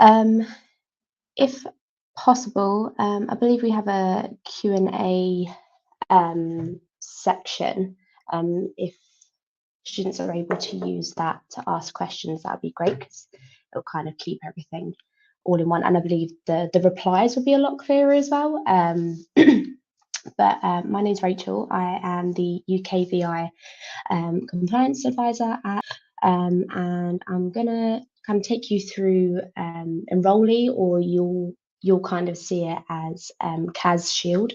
Um, if possible, I believe we have a Q&A section. If students are able to use that to ask questions, that would be great because it'll kind of keep everything all in one. And I believe the replies will be a lot clearer as well. But my name's Rachel. I am the UKVI compliance advisor at, and I'm gonna kind of take you through Enroly, or you'll kind of see it as CAS Shield.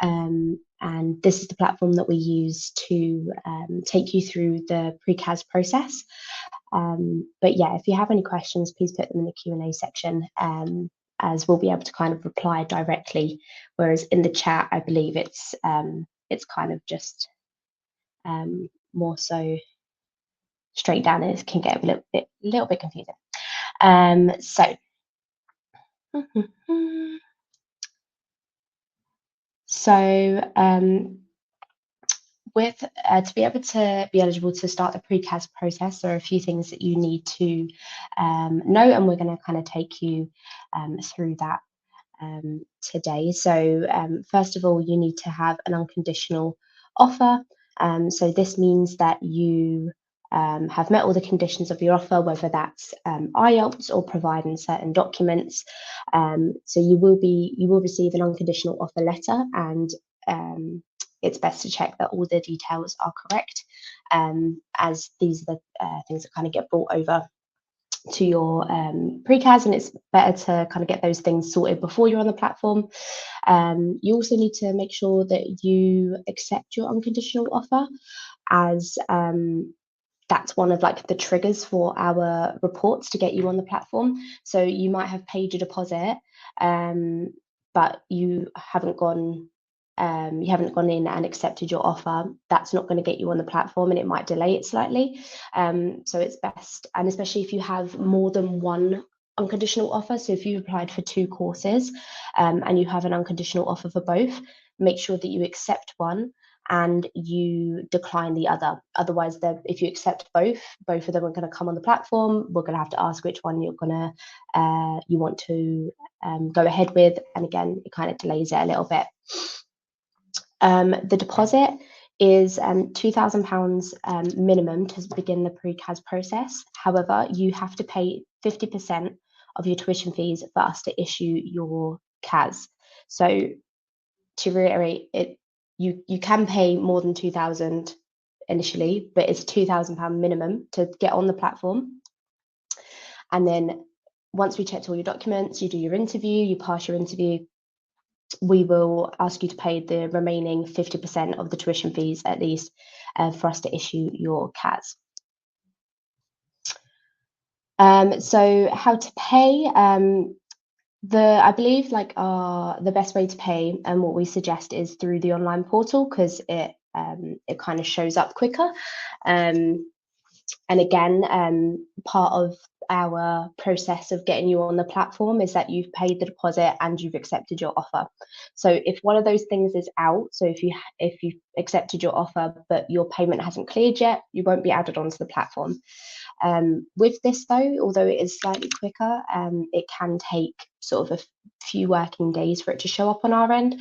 And this is the platform that we use to take you through the pre-CAS process. But yeah, if you have any questions, please put them in the Q&A section, as we'll be able to kind of reply directly. Whereas in the chat, I believe it's kind of just more so straight down, and it can get a little bit confusing. With to be able to be eligible to start the pre-CAS process, there are a few things that you need to know, and we're going to kind of take you through that today. So first of all, you need to have an unconditional offer. So this means that you have met all the conditions of your offer, whether that's IELTS or providing certain documents. So you will receive an unconditional offer letter, and it's best to check that all the details are correct, as these are the things that kind of get brought over to your pre-CAS, and it's better to kind of get those things sorted before you're on the platform. You also need to make sure that you accept your unconditional offer, as that's one of like the triggers for our reports to get you on the platform. So you might have paid your deposit, but you haven't gone in and accepted your offer. That's not going to get you on the platform, and it might delay it slightly. So it's best, and especially if you have more than one unconditional offer. So if you applied for 2 courses and you have an unconditional offer for both, make sure that you accept one and you decline the other. Otherwise, if you accept both of them are going to come on the platform. We're going to have to ask which one you want to go ahead with, and again, it kind of delays it a little bit. The deposit is £2,000 minimum to begin the pre-CAS process. However, you have to pay 50% of your tuition fees for us to issue your CAS. So to reiterate, you can pay more than £2,000 initially, but it's £2,000 minimum to get on the platform. And then once we checked all your documents, you do your interview, you pass your interview, we will ask you to pay the remaining 50% of the tuition fees at least for us to issue your CAS. So how to pay? I believe like the best way to pay, and what we suggest, is through the online portal, because it kind of shows up quicker. And again, part of our process of getting you on the platform is that you've paid the deposit and you've accepted your offer. So if one of those things is out, so if you accepted your offer but your payment hasn't cleared yet, you won't be added onto the platform. With this though, although it is slightly quicker, it can take sort of a few working days for it to show up on our end.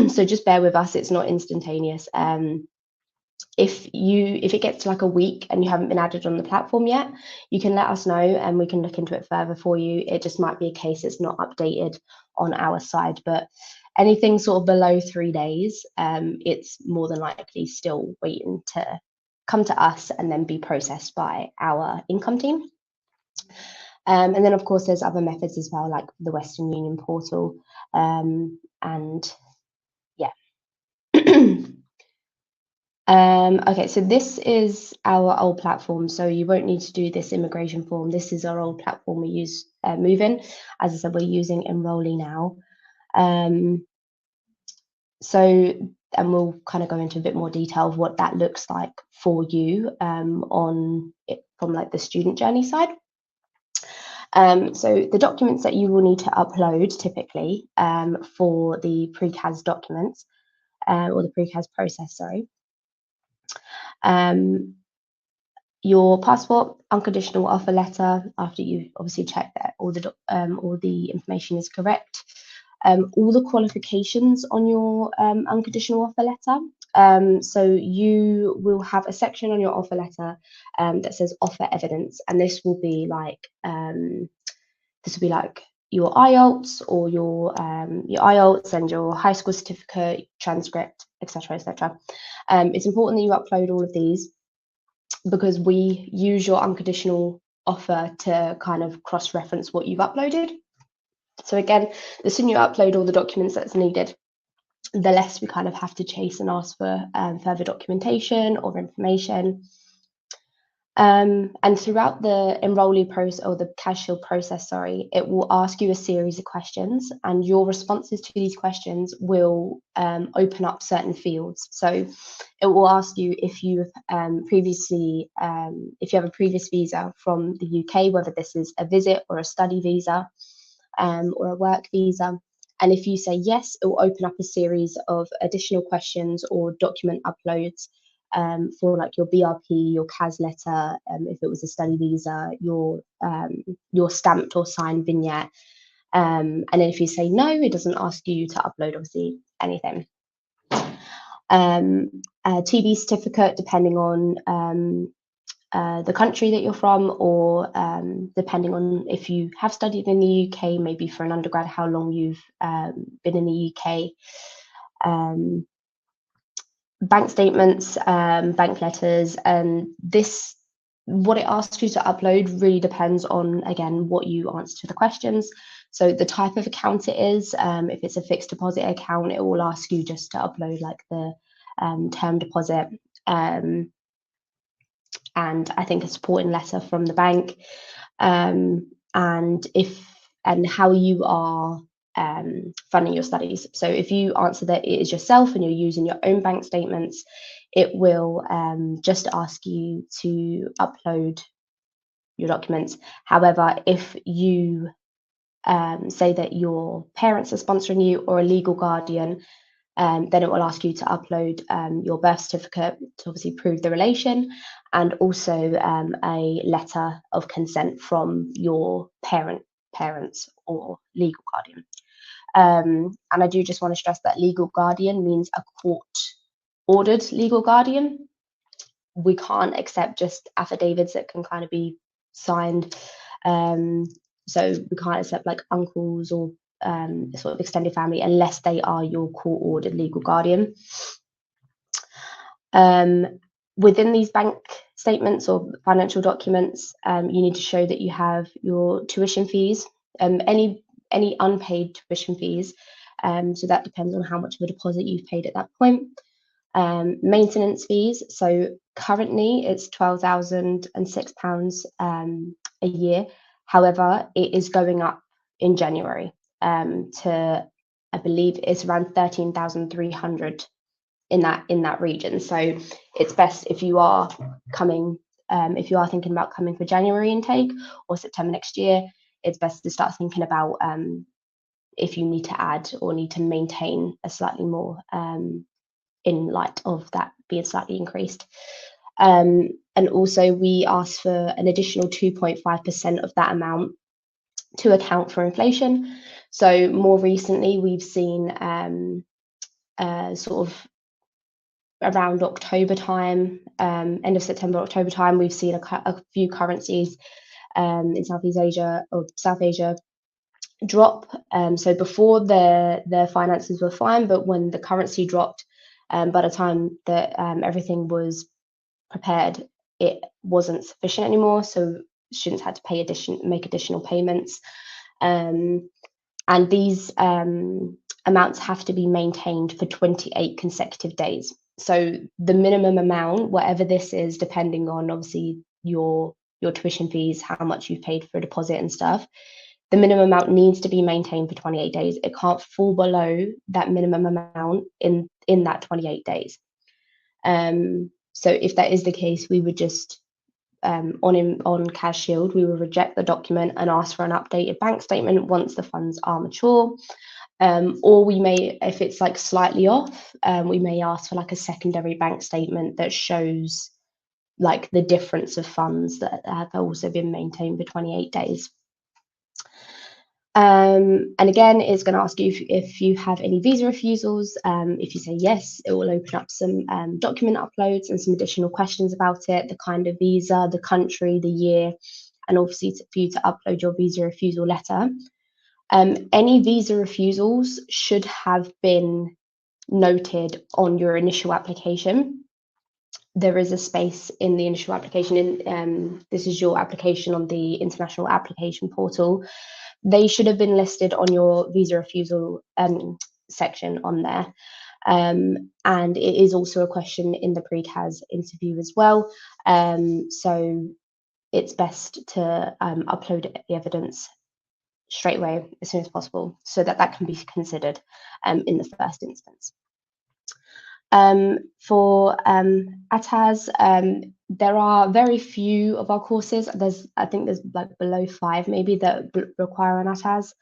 So just bear with us, it's not instantaneous. If it gets to like a week and you haven't been added on the platform yet, you can let us know and we can look into it further for you. It just might be a case it's not updated on our side, but anything sort of below 3 days, it's more than likely still waiting to come to us and then be processed by our income team. And then of course there's other methods as well, like the Western Union portal, and yeah. Okay, so this is our old platform, so you won't need to do this immigration form. This is our old platform we use moving. As I said, we're using Enroly now. And we'll kind of go into a bit more detail of what that looks like for you from like the student journey side. So the documents that you will need to upload typically for the pre-CAS documents, or the pre-CAS process, sorry. your passport, unconditional offer letter after you obviously check that all the information is correct. All the qualifications on your unconditional offer letter. So you will have a section on your offer letter that says offer evidence, and this will be like your IELTS or your IELTS and your high school certificate, transcript, etc., etc. It's important that you upload all of these, because we use your unconditional offer to kind of cross-reference what you've uploaded. So again, the sooner you upload all the documents that's needed, the less we kind of have to chase and ask for further documentation or information. And throughout the Enroly process, or the Cash Shield process, sorry, it will ask you a series of questions, and your responses to these questions will open up certain fields. So it will ask you if you've previously, if you have a previous visa from the UK, whether this is a visit or a study visa or a work visa. And if you say yes, it will open up a series of additional questions or document uploads for like your BRP, your CAS letter, if it was a study visa, your stamped or signed vignette. And then if you say no, it doesn't ask you to upload obviously anything. TB certificate, depending on the country that you're from, or depending on if you have studied in the UK, maybe for an undergrad, how long you've been in the UK. Bank statements, bank letters, and this, what it asks you to upload really depends on, again, what you answer to the questions. So the type of account it is, if it's a fixed deposit account, it will ask you just to upload like the term deposit, and I think a supporting letter from the bank, and how you are funding your studies. So if you answer that it is yourself and you're using your own bank statements, it will just ask you to upload your documents. However, if you say that your parents are sponsoring you or a legal guardian, then it will ask you to upload your birth certificate to obviously prove the relation, and also a letter of consent from your parents or legal guardian. And I do just want to stress that legal guardian means a court-ordered legal guardian. We can't accept just affidavits that can kind of be signed. So we can't accept like uncles or sort of extended family unless they are your court-ordered legal guardian. Within these bank statements or financial documents, you need to show that you have your tuition fees, any unpaid tuition fees. So that depends on how much of a deposit you've paid at that point. Maintenance fees. So currently it's £12,006 a year. However, it is going up in January to, I believe it's around 13,300 in that region. So it's best if you are coming, if you are thinking about coming for January intake or September next year, it's best to start thinking about if you need to add or need to maintain a slightly more in light of that being slightly increased. And also we ask for an additional 2.5% of that amount to account for inflation. So more recently, we've seen sort of around October time, end of September, October time, we've seen a few currencies in Southeast Asia or South Asia drop. So before the finances were fine, but when the currency dropped, by the time that everything was prepared, it wasn't sufficient anymore. So students had to make additional payments. And these amounts have to be maintained for 28 consecutive days. So the minimum amount, whatever this is, depending on obviously your tuition fees, how much you've paid for a deposit and stuff, the minimum amount needs to be maintained for 28 days. It can't fall below that minimum amount in that 28 days. So if that is the case, we would just on Cash Shield, we will reject the document and ask for an updated bank statement once the funds are mature. Or we may, if it's like slightly off, we may ask for like a secondary bank statement that shows like the difference of funds that have also been maintained for 28 days. And again, it's going to ask you if you have any visa refusals. If you say yes, it will open up some document uploads and some additional questions about it, the kind of visa, the country, the year, and obviously for you to upload your visa refusal letter. Any visa refusals should have been noted on your initial application. There is a space in the initial application. This is your application on the international application portal. They should have been listed on your visa refusal section on there. And it is also a question in the pre-CAS interview as well. So it's best to upload the evidence straight away as soon as possible so that that can be considered in the first instance. For ATAS, there are very few of our courses. I think there's like below 5 maybe that require an ATAS.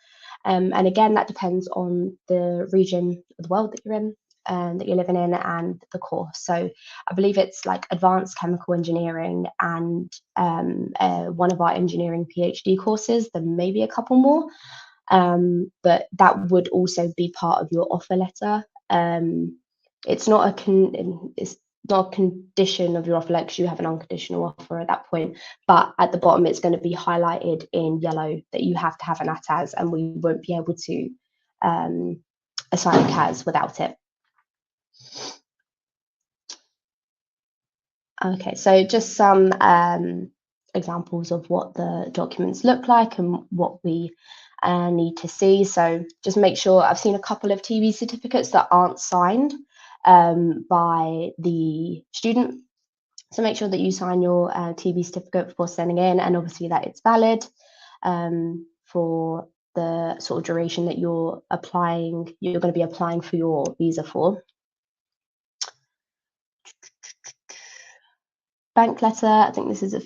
And again, that depends on the region of the world that you're in, that you're living in, and the course. So I believe it's like advanced chemical engineering and one of our engineering PhD courses. There may be a couple more, but that would also be part of your offer letter. It's not a condition of your offer letter because you have an unconditional offer at that point. But at the bottom, it's going to be highlighted in yellow that you have to have an ATAS, and we won't be able to assign a CAS without it. Okay, so just some examples of what the documents look like and what we need to see. So just make sure, I've seen a couple of TB certificates that aren't signed by the student. So make sure that you sign your TB certificate before sending in, and obviously that it's valid for the sort of duration that you're going to be applying for your visa for. Bank letter, I think this is a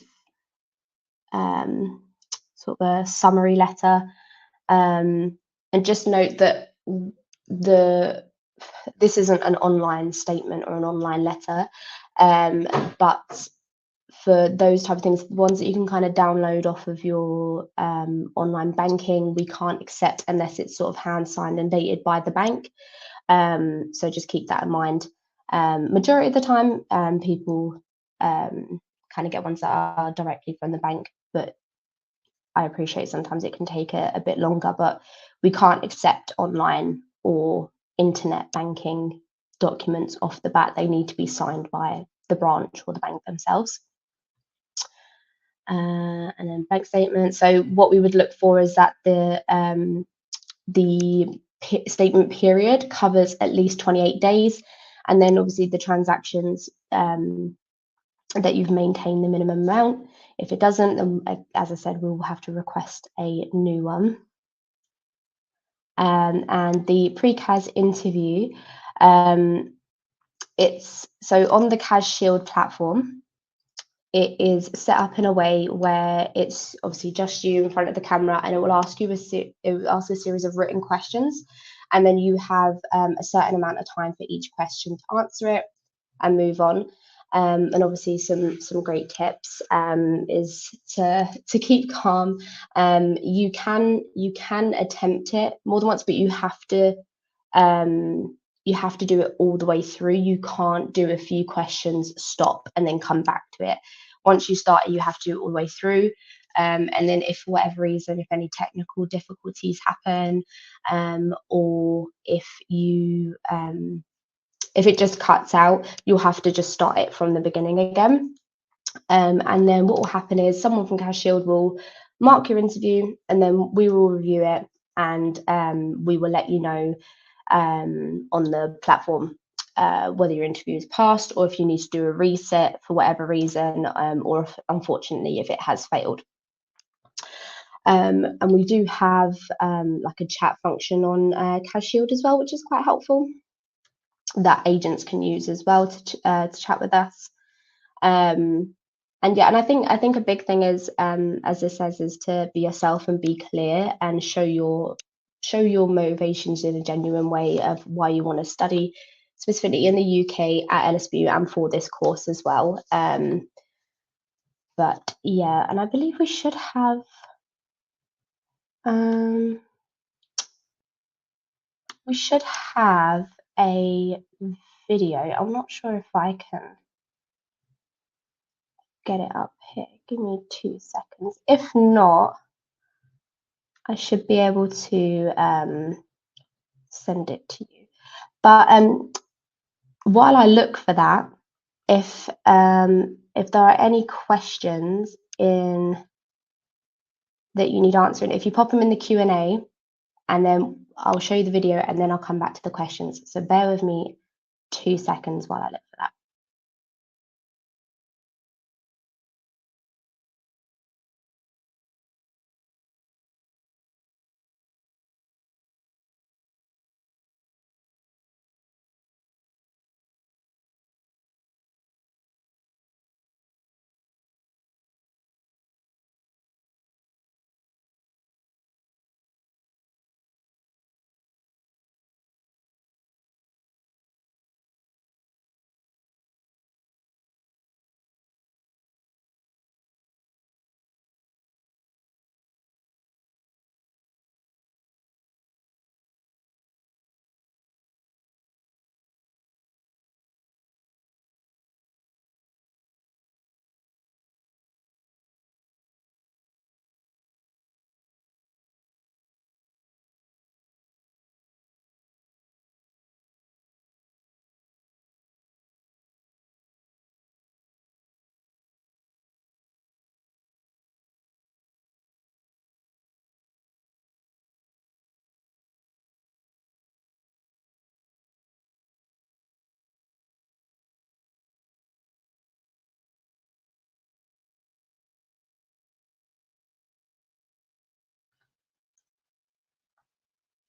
sort of a summary letter. And just note that this isn't an online statement or an online letter, but for those type of things, ones that you can kind of download off of your online banking, we can't accept unless it's sort of hand signed and dated by the bank. So just keep that in mind. Majority of the time, people kind of get ones that are directly from the bank, but I appreciate sometimes it can take a bit longer, but we can't accept online or internet banking documents off the bat. They need to be signed by the branch or the bank themselves. And then bank statement. So what we would look for is that the statement period covers at least 28 days. And then obviously the transactions that you've maintained the minimum amount. If it doesn't, then as I said, we will have to request a new one. And the pre-CAS interview, it's so on the CAS Shield platform, it is set up in a way where it's obviously just you in front of the camera, and it will ask you a series of written questions, and then you have a certain amount of time for each question to answer it and move on. And obviously some great tips is to keep calm. You can attempt it more than once, but you have to do it all the way through. You can't do a few questions, stop, and then come back to it. Once you start it, you have to do it all the way through. And then if for whatever reason, if any technical difficulties happen, or if it just cuts out, you'll have to just start it from the beginning again. And then what will happen is someone from CAS Shield will mark your interview, and then we will review it, and we will let you know on the platform whether your interview is passed, or if you need to do a reset for whatever reason, or if, unfortunately, if it has failed. And we do have like a chat function on CAS Shield as well, which is quite helpful, that agents can use as well to chat with us. And yeah, and I think a big thing is, as this says, is to be yourself and be clear and show your motivations in a genuine way of why you want to study, specifically in the UK at LSBU and for this course as well. But yeah, and I believe we should have a video. I'm not sure if I can get it up here. Give me 2 seconds. If not, I should be able to send it to you. But while I look for that, if there are any questions that you need answering, if you pop them in the Q&A, and then I'll show you the video, and then I'll come back to the questions. So bear with me 2 seconds while I look for that.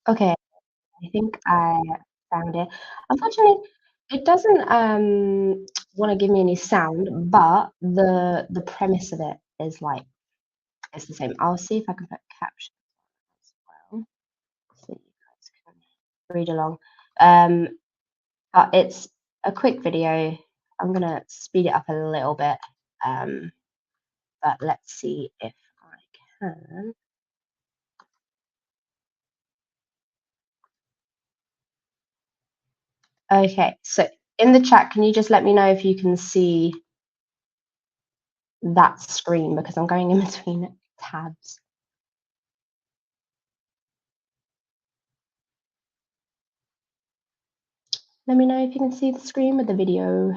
Okay, I think I found it. Unfortunately, it doesn't want to give me any sound, but the premise of it is like it's the same. I'll see if I can put captions as well, so you guys can read along. But it's a quick video. I'm gonna speed it up a little bit, but let's see if I can. Okay, so in the chat, can you just let me know if you can see that screen, because I'm going in between tabs. Let me know if you can see the screen with the video.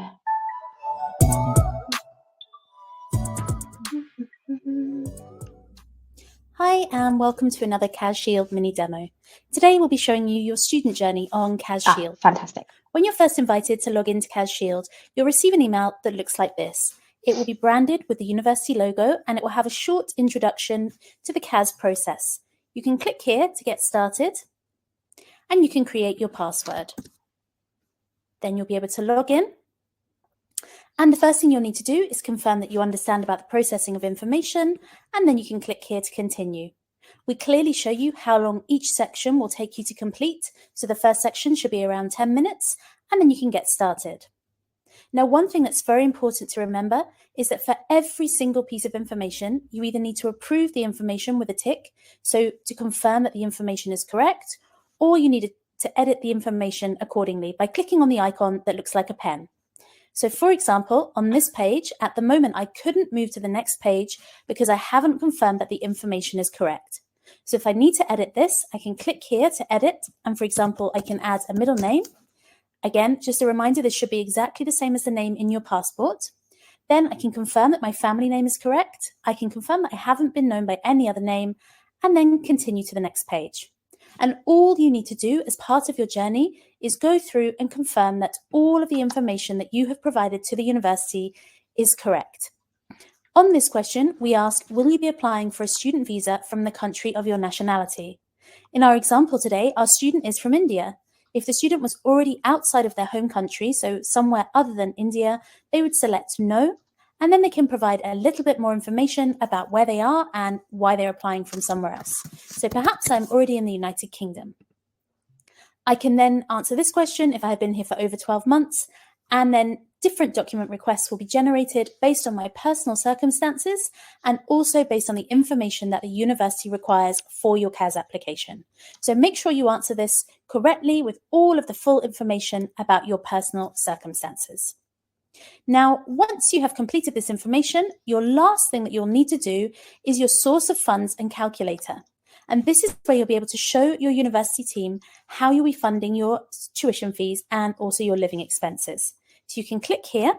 Hi and welcome to another CASShield mini demo. Today we'll be showing you your student journey on CASShield. Fantastic. When you're first invited to log into CASShield, you'll receive an email that looks like this. It will be branded with the university logo and it will have a short introduction to the CAS process. You can click here to get started and you can create your password. Then you'll be able to log in. And the first thing you'll need to do is confirm that you understand about the processing of information, and then you can click here to continue. We clearly show you how long each section will take you to complete, so the first section should be around 10 minutes, and then you can get started. Now, one thing that's very important to remember is that for every single piece of information, you either need to approve the information with a tick, so to confirm that the information is correct, or you need to edit the information accordingly by clicking on the icon that looks like a pen. So for example, on this page, at the moment, I couldn't move to the next page because I haven't confirmed that the information is correct. So if I need to edit this, I can click here to edit. And for example, I can add a middle name. Again, just a reminder, this should be exactly the same as the name in your passport. Then I can confirm that my family name is correct. I can confirm that I haven't been known by any other name, and then continue to the next page. And all you need to do as part of your journey is go through and confirm that all of the information that you have provided to the university is correct. On this question, we asked, will you be applying for a student visa from the country of your nationality? In our example today, our student is from India. If the student was already outside of their home country, so somewhere other than India, they would select no, and then they can provide a little bit more information about where they are and why they're applying from somewhere else. So perhaps I'm already in the United Kingdom. I can then answer this question if I have been here for over 12 months, And then different document requests will be generated based on my personal circumstances and also based on the information that the university requires for your CAS application. So make sure you answer this correctly with all of the full information about your personal circumstances. Now, once you have completed this information, your last thing that you'll need to do is your source of funds and calculator. And this is where you'll be able to show your university team how you'll be funding your tuition fees and also your living expenses. So you can click here,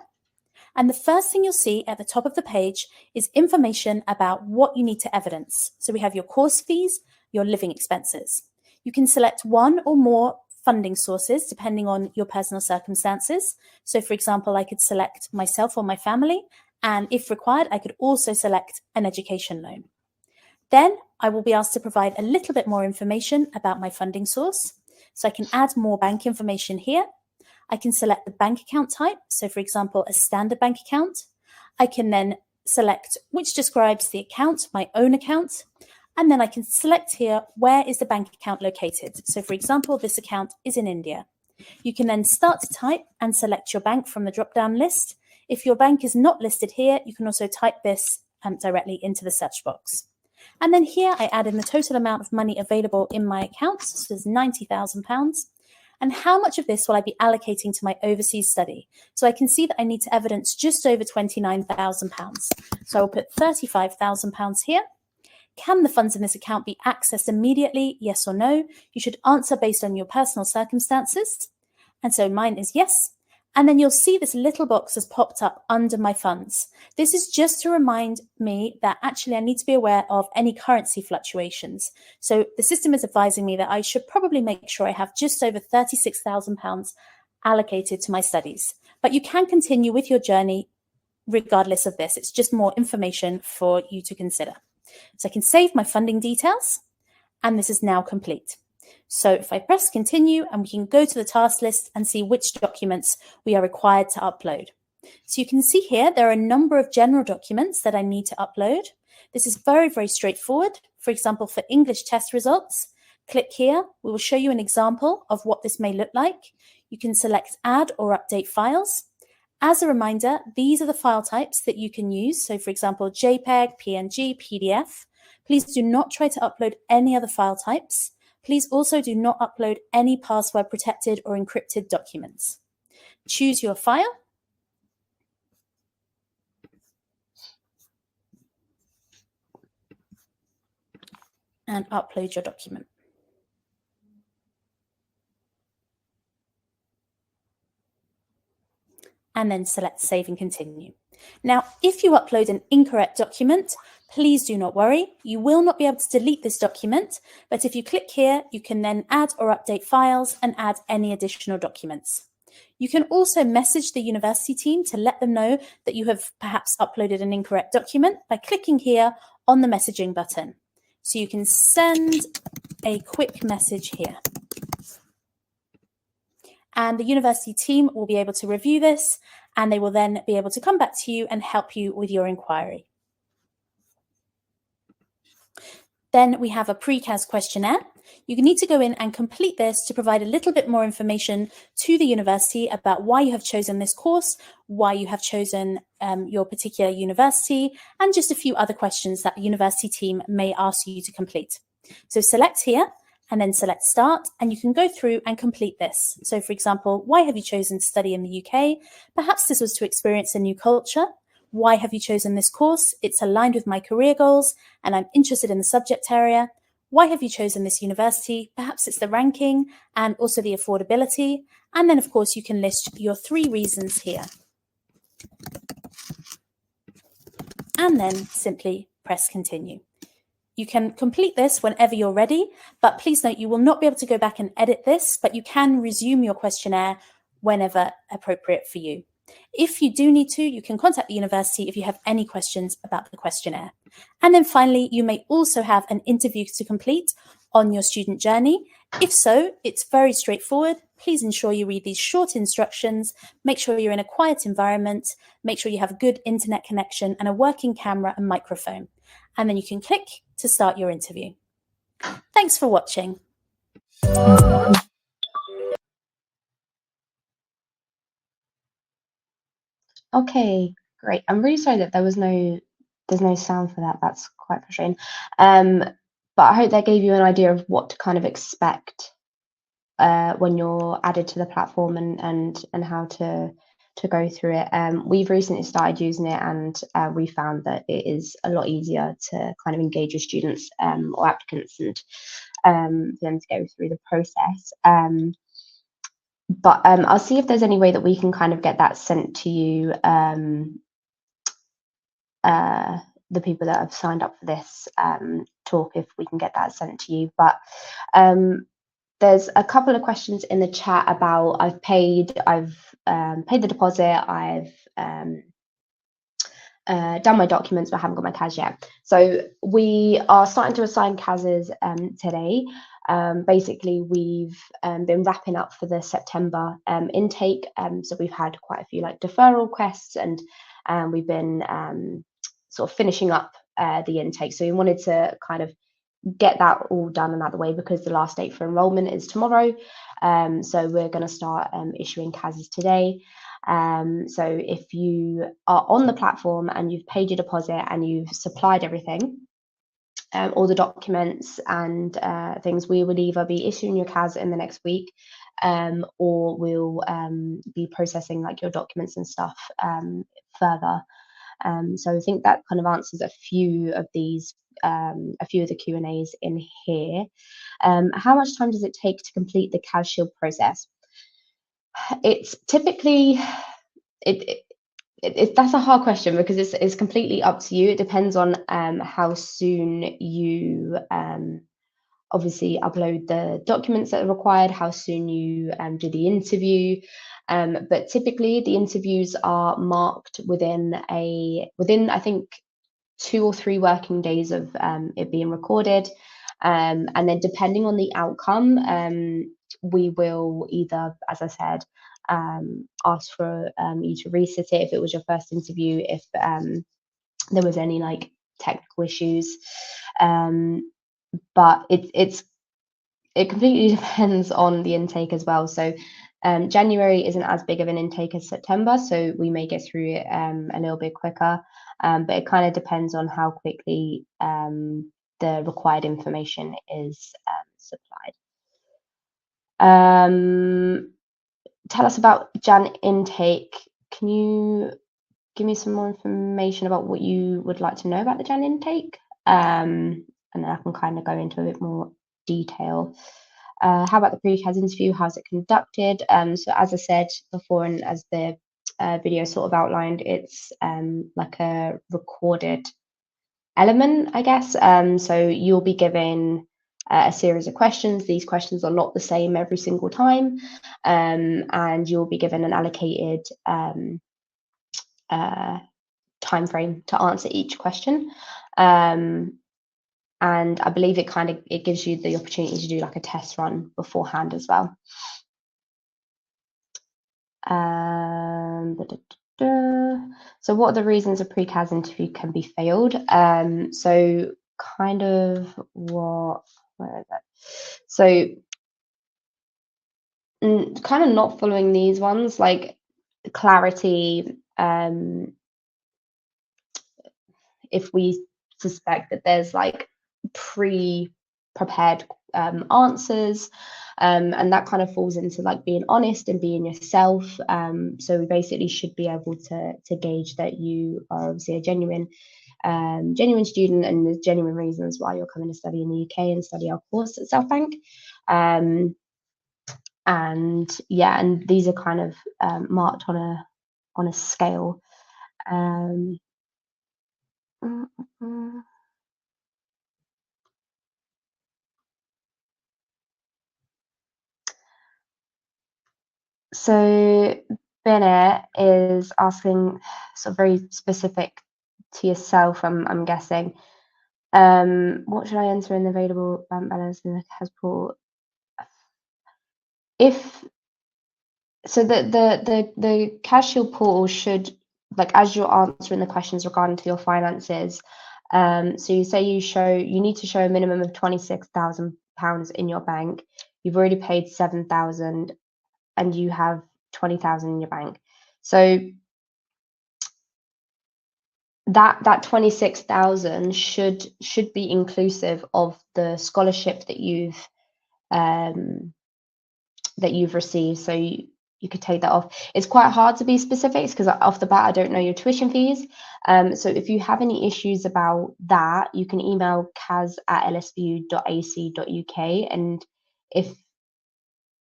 and the first thing you'll see at the top of the page is information about what you need to evidence. So we have your course fees, your living expenses. You can select one or more funding sources depending on your personal circumstances. So for example, I could select myself or my family, and if required, I could also select an education loan. Then I will be asked to provide a little bit more information about my funding source. So I can add more bank information here. I can select the bank account type. So for example, a standard bank account. I can then select which describes the account, my own account. And then I can select here, where is the bank account located? So for example, this account is in India. You can then start to type and select your bank from the drop-down list. If your bank is not listed here, you can also type this directly into the search box. And then here I add in the total amount of money available in my account. So there's £90,000. And how much of this will I be allocating to my overseas study? So I can see that I need to evidence just over £29,000. So I will put £35,000 here. Can the funds in this account be accessed immediately? Yes or no? You should answer based on your personal circumstances. And so mine is yes. And then you'll see this little box has popped up under my funds. This is just to remind me that actually I need to be aware of any currency fluctuations. So the system is advising me that I should probably make sure I have just over £36,000 allocated to my studies. But you can continue with your journey regardless of this. It's just more information for you to consider. So I can save my funding details, and this is now complete. So if I press continue, and we can go to the task list and see which documents we are required to upload. So you can see here, there are a number of general documents that I need to upload. This is very, very straightforward. For example, for English test results, click here. We will show you an example of what this may look like. You can select add or update files. As a reminder, these are the file types that you can use. So for example, JPEG, PNG, PDF. Please do not try to upload any other file types. Please also do not upload any password protected or encrypted documents. Choose your file. And upload your document. And then select Save and Continue. Now, if you upload an incorrect document, please do not worry. You will not be able to delete this document, but if you click here, you can then add or update files and add any additional documents. You can also message the university team to let them know that you have perhaps uploaded an incorrect document by clicking here on the messaging button. So you can send a quick message here. And the university team will be able to review this, and they will then be able to come back to you and help you with your inquiry. Then we have a pre-CAS questionnaire. You need to go in and complete this to provide a little bit more information to the university about why you have chosen this course, why you have chosen your particular university, and just a few other questions that the university team may ask you to complete. So select here, and then select Start, and you can go through and complete this. So for example, why have you chosen to study in the UK? Perhaps this was to experience a new culture. Why have you chosen this course? It's aligned with my career goals, and I'm interested in the subject area. Why have you chosen this university? Perhaps it's the ranking and also the affordability. And then of course you can list your 3 reasons here. And then simply press continue. You can complete this whenever you're ready, but please note you will not be able to go back and edit this, but you can resume your questionnaire whenever appropriate for you. If you do need to, you can contact the university if you have any questions about the questionnaire. And then finally, you may also have an interview to complete on your student journey. If so, it's very straightforward. Please ensure you read these short instructions, make sure you're in a quiet environment, make sure you have a good internet connection and a working camera and microphone. And then you can click to start your interview. Thanks for watching. Okay, great. I'm really sorry that there's no sound for that. That's quite frustrating. Um, but I hope that gave you an idea of what to kind of expect when you're added to the platform and how to go through it. We've recently started using it, and we found that it is a lot easier to kind of engage with students or applicants and for them to go through the process. But I'll see if there's any way that we can kind of get that sent to you. The people that have signed up for this talk, if we can get that sent to you. But there's a couple of questions in the chat about I've paid the deposit, I've done my documents, but haven't got my CAS yet. So we are starting to assign CASs today. Basically, we've been wrapping up for the September intake. So we've had quite a few like deferral requests, and we've been sort of finishing up the intake. So we wanted to kind of get that all done and out of the way because the last date for enrollment is tomorrow. So we're going to start issuing CASs today. So if you are on the platform and you've paid your deposit and you've supplied everything, all the documents and things, we will either be issuing your CAS in the next week, or we'll be processing like your documents and stuff further. So I think that kind of answers a few of the Q&As in here. How much time does it take to complete the CAS Shield process? It's typically that's a hard question because it's completely up to you. It depends on how soon you obviously upload the documents that are required, how soon you do the interview. But typically the interviews are marked within I think 2 or 3 working days of it being recorded. And then depending on the outcome, we will either, as I said, ask for you to resit it if it was your first interview, if there was any like technical issues. But it completely depends on the intake as well. So January isn't as big of an intake as September, so we may get through it a little bit quicker. But it kind of depends on how quickly the required information is supplied. Tell us about Jan intake. Can you give me some more information about what you would like to know about the Jan intake? And then I can kind of go into a bit more detail. How about the pre-CAS interview? How's it conducted? So as I said before, and as the video sort of outlined, it's like a recorded element, I guess. So you'll be given a series of questions. These questions are not the same every single time, and you'll be given an allocated time frame to answer each question. And I believe it gives you the opportunity to do like a test run beforehand as well. So what are the reasons a pre-CAS interview can be failed? So kind of where is it? So kind of not following these ones, like clarity, if we suspect that there's like pre-prepared answers, and that kind of falls into like being honest and being yourself. So we basically should be able to gauge that you are obviously a genuine student, and there's genuine reasons why you're coming to study in the UK and study our course at South Bank. And yeah, and these are kind of marked on a scale. So Bennett is asking sort of very specific to yourself, I'm guessing. What should I enter in the available bank balance in the CAS pool? So the CAS Shield portal should, like as you're answering the questions regarding to your finances, so you say you need to show a minimum of £26,000 in your bank. You've already paid 7,000 and you have 20,000 in your bank. So that 26,000 should be inclusive of the scholarship that you've received. So you could take that off. It's quite hard to be specific because off the bat I don't know your tuition fees. So if you have any issues about that, you can email cas@lsbu.ac.uk, and if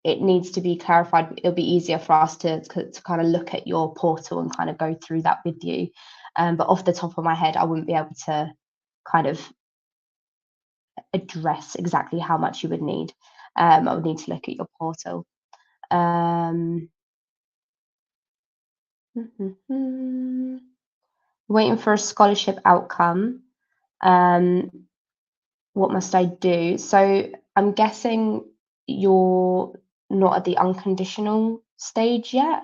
it needs to be clarified, it'll be easier for us to kind of look at your portal and kind of go through that with you. But off the top of my head, I wouldn't be able to kind of address exactly how much you would need. I would need to look at your portal. Waiting for a scholarship outcome. What must I do? So I'm guessing you're not at the unconditional stage yet,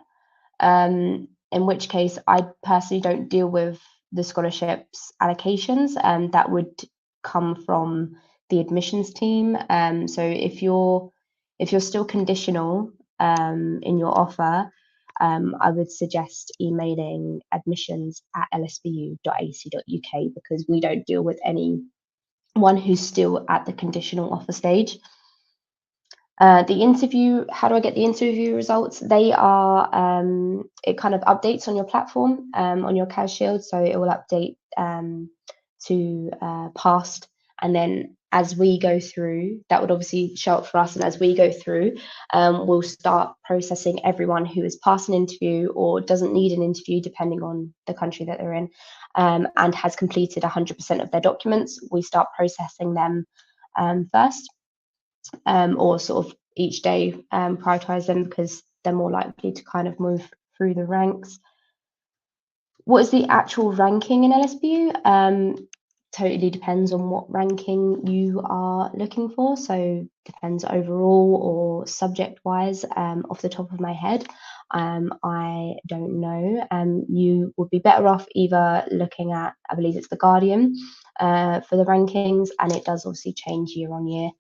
in which case I personally don't deal with the scholarships allocations, and that would come from the admissions team. So if you're still conditional in your offer, I would suggest emailing admissions@lsbu.ac.uk, because we don't deal with anyone who's still at the conditional offer stage. The interview, how do I get the interview results? They are, it kind of updates on your platform, on your CAS Shield, so it will update to past, and then as we go through, that would obviously show up for us, and as we go through, we'll start processing everyone who has passed an interview or doesn't need an interview, depending on the country that they're in, and has completed 100% of their documents. We start processing them first. Or sort of each day prioritize them because they're more likely to kind of move through the ranks. What is the actual ranking in LSBU? Totally depends on what ranking you are looking for. So depends overall or subject wise. Off the top of my head, I don't know. You would be better off either looking at, I believe it's The Guardian, for the rankings, and it does obviously change year on year.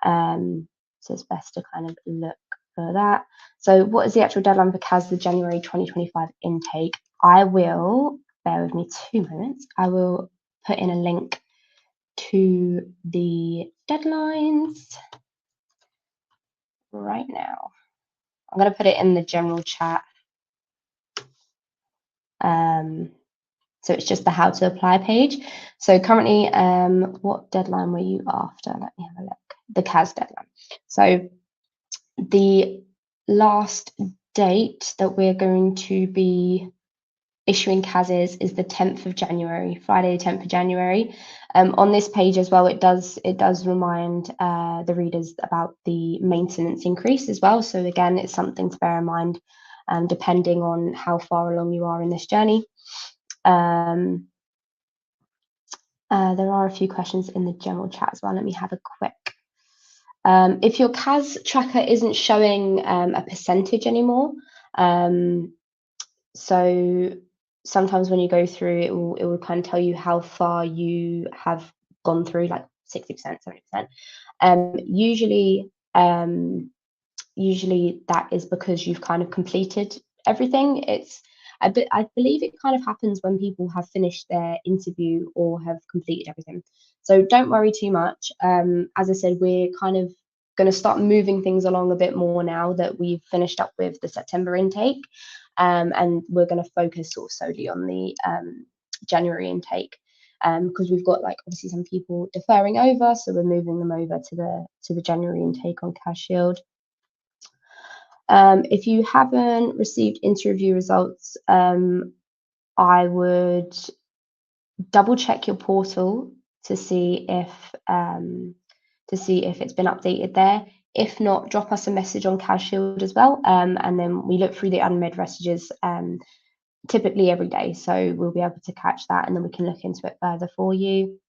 So it's best to kind of look for that. So what is the actual deadline for CAS, the January 2025 intake? I will, bear with me 2 moments, I will put in a link to the deadlines right now. I'm going to put it in the general chat. So it's just the how to apply page. So currently, what deadline were you after? Let me have a look. The CAS deadline. So the last date that we're going to be issuing CASs is the 10th of January, Friday, the 10th of January. On this page as well, it does remind the readers about the maintenance increase as well. So again, it's something to bear in mind, depending on how far along you are in this journey. There are a few questions in the general chat as well. Let me have a quick. If your CAS tracker isn't showing a percentage anymore, so sometimes when you go through, it will kind of tell you how far you have gone through, like 60%, 70%. Usually that is because you've kind of completed everything. I believe it kind of happens when people have finished their interview or have completed everything. So don't worry too much. As I said, we're kind of going to start moving things along a bit more now that we've finished up with the September intake. And we're going to focus sort of solely on the January intake, because we've got, like, obviously some people deferring over, so we're moving them over to the January intake on CAS Shield. If you haven't received interview results, I would double check your portal to see if it's been updated there. If not, drop us a message on CAS Shield as well, and then we look through the unread messages typically every day, so we'll be able to catch that, and then we can look into it further for you.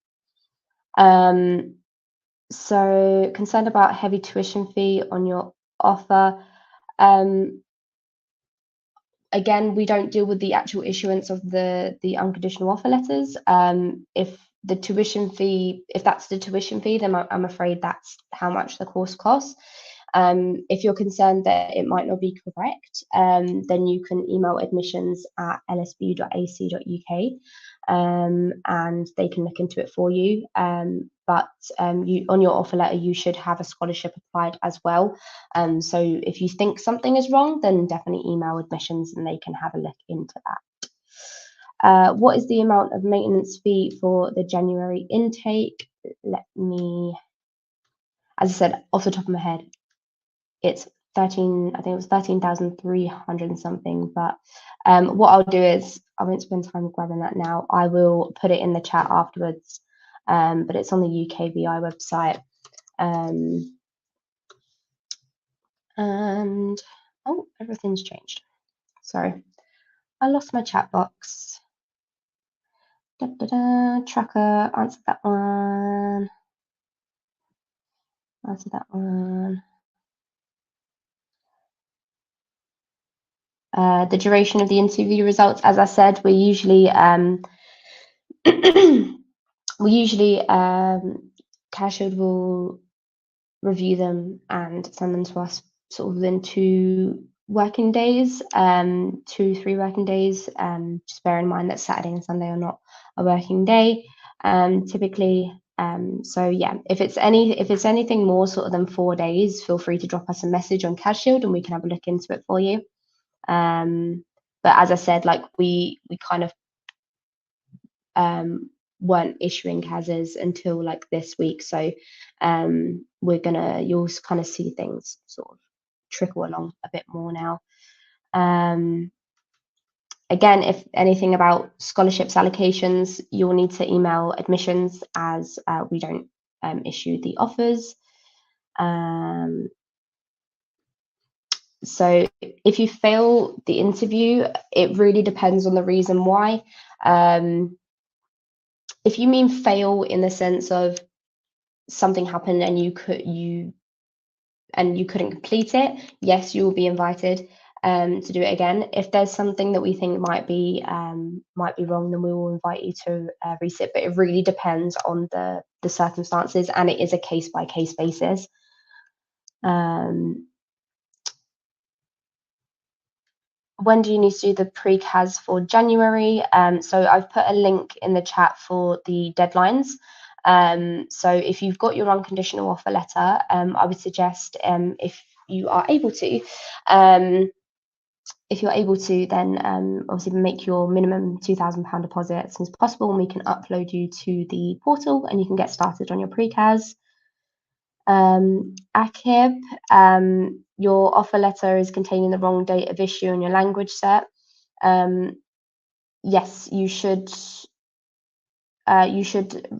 So concerned about heavy tuition fee on your offer. Again, we don't deal with the actual issuance of the unconditional offer letters. If the tuition fee, if that's the tuition fee, then I'm afraid that's how much the course costs. If you're concerned that it might not be correct, then you can email admissions@lsbu.ac.uk, and they can look into it for you. But you, on your offer letter, you should have a scholarship applied as well. So if you think something is wrong, then definitely email admissions and they can have a look into that. What is the amount of maintenance fee for the January intake? Let me, as I said, off the top of my head, it's 13, I think it was 13,300 and something. But what I'll do is, I won't spend time grabbing that now. I will put it in the chat afterwards. But it's on the UKVI website. And oh, everything's changed. Sorry, I lost my chat box. Tracker, answer that one. Answer that one. The duration of the interview results, as I said, we usually CareShield will review them and send them to us sort of within 2 working days, 2-3 working days. Just bear in mind that Saturday and Sunday are not a working day, typically. So yeah, if it's anything more sort of than 4 days, feel free to drop us a message on CareShield and we can have a look into it for you. But as I said, like we kind of weren't issuing CASs until like this week, so you'll kind of see things sort of trickle along a bit more now. Again, if anything about scholarships allocations, you'll need to email admissions, as we don't issue the offers. So if you fail the interview, it really depends on the reason why. If you mean fail in the sense of something happened and you couldn't complete it, yes, you will be invited to do it again. If there's something that we think might be wrong, then we will invite you to resit. But it really depends on the circumstances, and it is a case-by-case basis. When do you need to do the pre-CAS for January? So I've put a link in the chat for the deadlines. So if you've got your unconditional offer letter, I would suggest, if you are able to, then obviously make your minimum £2,000 deposit as soon as possible, and we can upload you to the portal and you can get started on your pre-CAS. ACIB, your offer letter is containing the wrong date of issue and your language set. Yes, you should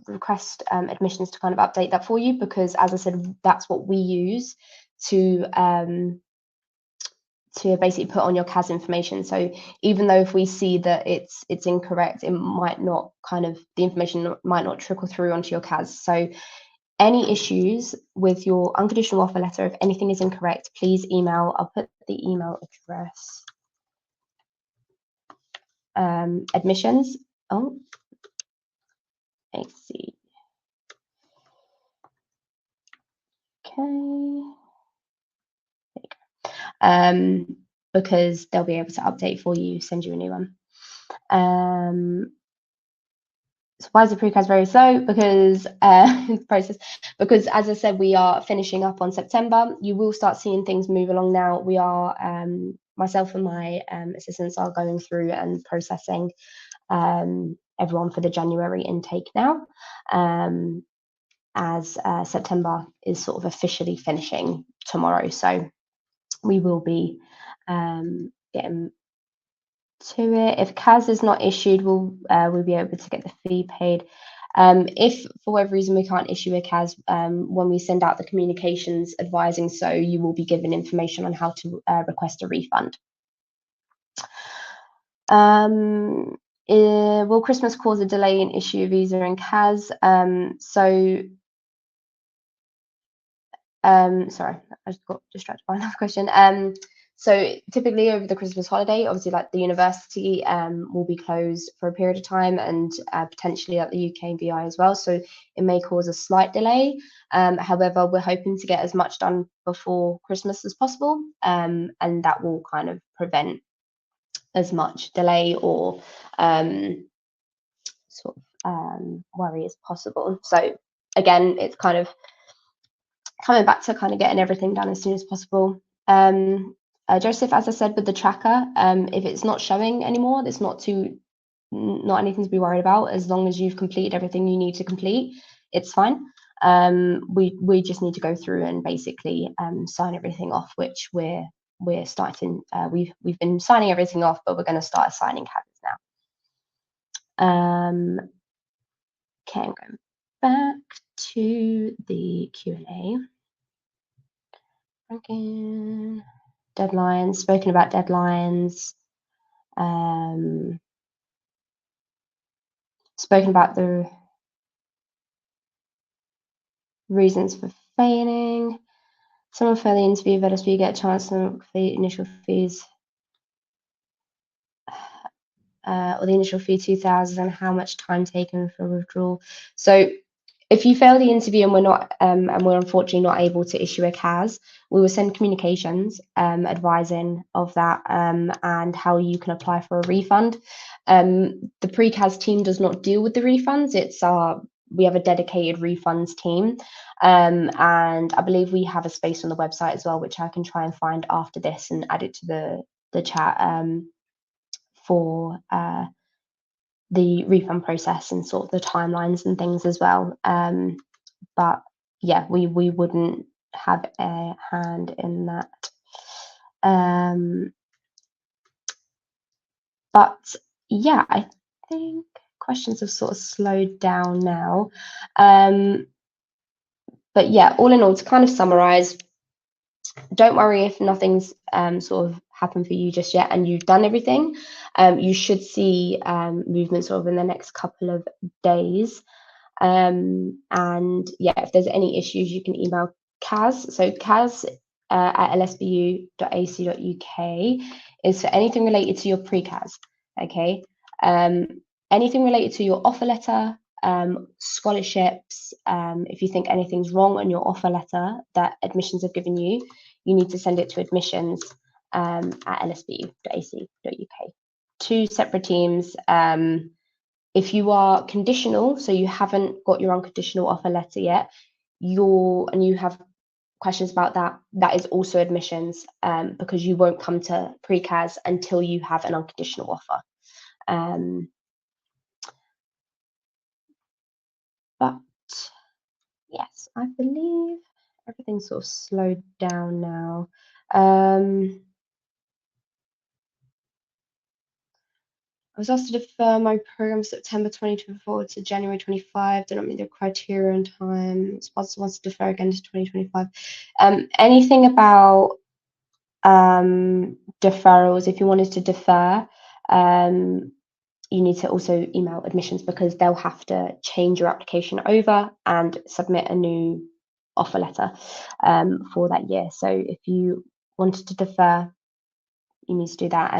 request admissions to kind of update that for you, because as I said, that's what we use to basically put on your CAS information. So even though if we see that it's incorrect, it might not the information might not trickle through onto your CAS. So any issues with your unconditional offer letter, if anything is incorrect, please email. I'll put the email address. Admissions. Oh, let's see. Okay. Because they'll be able to update for you, send you a new one. So why is the pre-CAS very slow? Because process. Because as I said, we are finishing up on September. You will start seeing things move along now. We are, myself and my assistants are going through and processing everyone for the January intake now, as September is sort of officially finishing tomorrow. So we will be getting to it. If CAS is not issued, we'll be able to get the fee paid. If for whatever reason we can't issue a CAS, when we send out the communications advising so, you will be given information on how to request a refund. Will Christmas cause a delay in issue of visa and CAS? Sorry, I just got distracted by another question. So typically over the Christmas holiday, obviously like the university will be closed for a period of time, and potentially at the UKVI as well. So it may cause a slight delay. However, we're hoping to get as much done before Christmas as possible, and that will kind of prevent as much delay or sort of worry as possible. So again, it's kind of coming back to kind of getting everything done as soon as possible. Joseph, as I said with the tracker, if it's not showing anymore, it's not anything to be worried about. As long as you've completed everything you need to complete, it's fine. We just need to go through and basically sign everything off, which we're starting. We've been signing everything off, but we're going to start assigning CASs now. Okay, I'm going back to the Q&A. Again, deadlines, spoken about deadlines, spoken about the reasons for failing. Someone fail the interview, LSBU get a chance to pay initial fees, or the initial fee 2,000, and how much time taken for withdrawal. So if you fail the interview and we're unfortunately not able to issue a CAS, we will send communications advising of that and how you can apply for a refund. The pre-CAS team does not deal with the refunds. We have a dedicated refunds team, and I believe we have a space on the website as well, which I can try and find after this and add it to the chat for the refund process and sort of the timelines and things as well. But yeah, we wouldn't have a hand in that. But yeah, I think questions have sort of slowed down now. But yeah, all in all, to kind of summarize, don't worry if nothing's sort of happened for you just yet and you've done everything. You should see movement sort of in the next couple of days. And yeah, if there's any issues, you can email Kaz. So Kaz at lsbu.ac.uk is for anything related to your pre-Kaz. Okay. Anything related to your offer letter, scholarships. If you think anything's wrong on your offer letter that admissions have given you, you need to send it to admissions at lsbu.ac.uk. Two separate teams. If you are conditional, so you haven't got your unconditional offer letter yet, and you have questions about that, that is also admissions, because you won't come to pre-CAS until you have an unconditional offer. But yes, I believe everything's sort of slowed down now. I was asked to defer my program September 2024 to January 25. Did not meet the criteria in time. Sponsor wants to defer again to 2025. Anything about deferrals, if you wanted to defer, you need to also email admissions because they'll have to change your application over and submit a new offer letter for that year. So if you wanted to defer, you need to do that.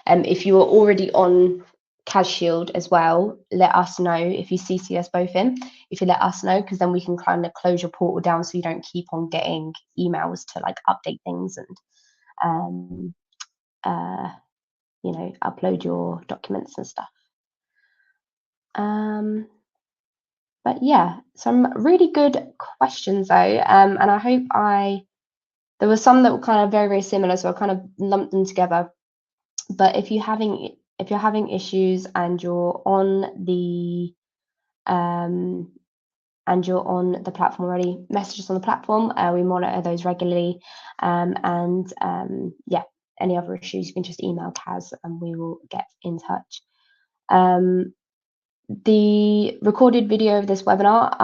And if you are already on CAS Shield as well, let us know. If you CC us both in, if you let us know, because then we can kind of close your portal down so you don't keep on getting emails to like update things and you know, upload your documents and stuff. But yeah, some really good questions though, and I hope there were some that were kind of very, very similar, so I kind of lumped them together. But if you're having issues and you're on the platform already, message us on the platform. We monitor those regularly, and yeah, any other issues you can just email Kaz and we will get in touch. The recorded video of this webinar,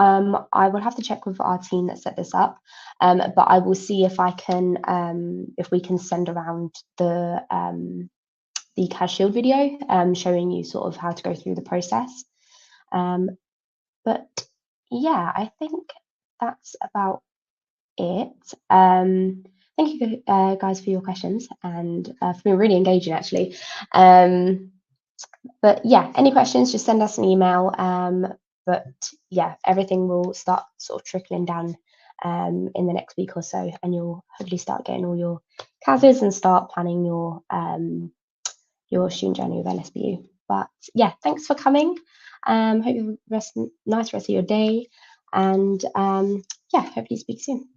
I will have to check with our team that set this up, but I will see if I can, if we can send around the CAS Shield video, showing you sort of how to go through the process. But yeah, I think that's about it. Thank you guys for your questions and for being really engaging actually. But yeah, any questions, just send us an email. But yeah, everything will start sort of trickling down in the next week or so, and you'll hopefully start getting all your CASs and start planning your student journey with LSBU. But yeah, thanks for coming. Hope you have a nice rest of your day, and yeah, hopefully speak soon.